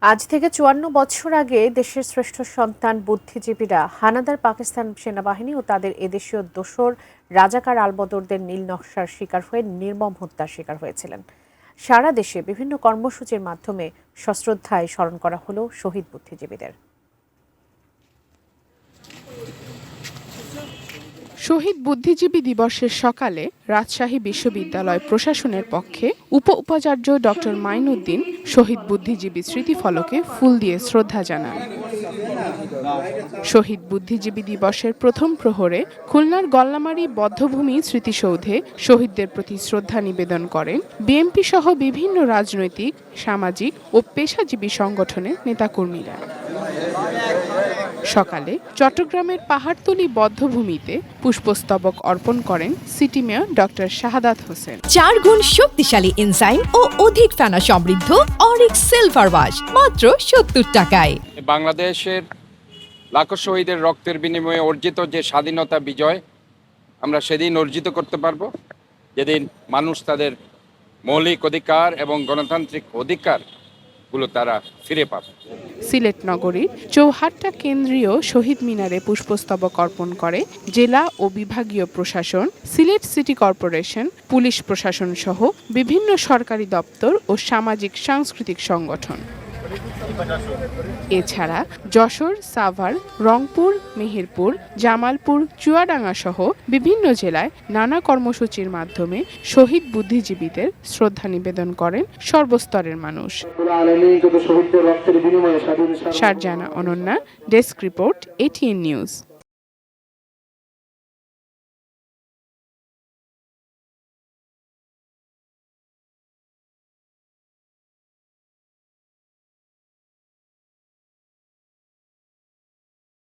আজ থেকে ৫৪ বছর আগে দেশের শ্রেষ্ঠ সন্তান বুদ্ধিজীবীরা হানাদার পাকিস্তান সেনাবাহিনী ও তাদের এদেশীয় দোসর রাজাকার আলবদরদের নীল নকশার শিকার হয়ে নির্মম হত্যার শিকার হয়েছিলেন। সারা দেশে বিভিন্ন কর্মসূচির মাধ্যমে সশ্রদ্ধায় স্মরণ করা হলো শহীদ বুদ্ধিজীবীদের। শহীদ বুদ্ধিজীবী দিবসের সকালে রাজশাহী বিশ্ববিদ্যালয় প্রশাসনের পক্ষে উপাচার্য ডক্টর মাইনুদ্দিন শহীদ বুদ্ধিজীবী স্মৃতিফলকে ফুল দিয়ে শ্রদ্ধা জানান। শহীদ বুদ্ধিজীবী দিবসের প্রথম প্রহরে খুলনার গল্লামারী বধ্যভূমি স্মৃতিসৌধে শহীদদের প্রতি শ্রদ্ধা নিবেদন করেন বিএনপি সহ বিভিন্ন রাজনৈতিক, সামাজিক ও পেশাজীবী সংগঠনের নেতাকর্মীরা। সকালে চট্টগ্রামের পাহাড়তলী বধ্যভূমিতে পুষ্পস্তবক অর্পণ করেন city mayor doctor Shahadat Hossain. 4 গুণ শক্তিশালী এনজাইম ও অধিক ফেনা সমৃদ্ধ অরিক সিলভার ওয়াশ মাত্র 70 টাকায়। বাংলাদেশের লাখো শহীদের রক্তের বিনিময়ে অর্জিত যে স্বাধীনতা বিজয় আমরা সেদিন অর্জিত করতে পারবো যেদিন মানুষ তাদের মৌলিক অধিকার এবং গণতান্ত্রিক অধিকারগুলো তারা ফিরে পাবে। সিলেট নগরীর চৌহাট্টা কেন্দ্রীয় শহীদ মিনারে পুষ্পস্তবক অর্পণ করে জেলা ও বিভাগীয় প্রশাসন, সিলেট সিটি কর্পোরেশন, পুলিশ প্রশাসন সহ বিভিন্ন সরকারি দপ্তর ও সামাজিক সাংস্কৃতিক সংগঠন। এছাড়া যশোর, সাভার, রংপুর, মেহেরপুর, জামালপুর, চুয়াডাঙ্গা সহ বিভিন্ন জেলায় নানা কর্মসূচির মাধ্যমে শহীদ বুদ্ধিজীবীদের শ্রদ্ধা নিবেদন করেন সর্বস্তরের মানুষ। Sharjana Ananya, desk report, ATN news.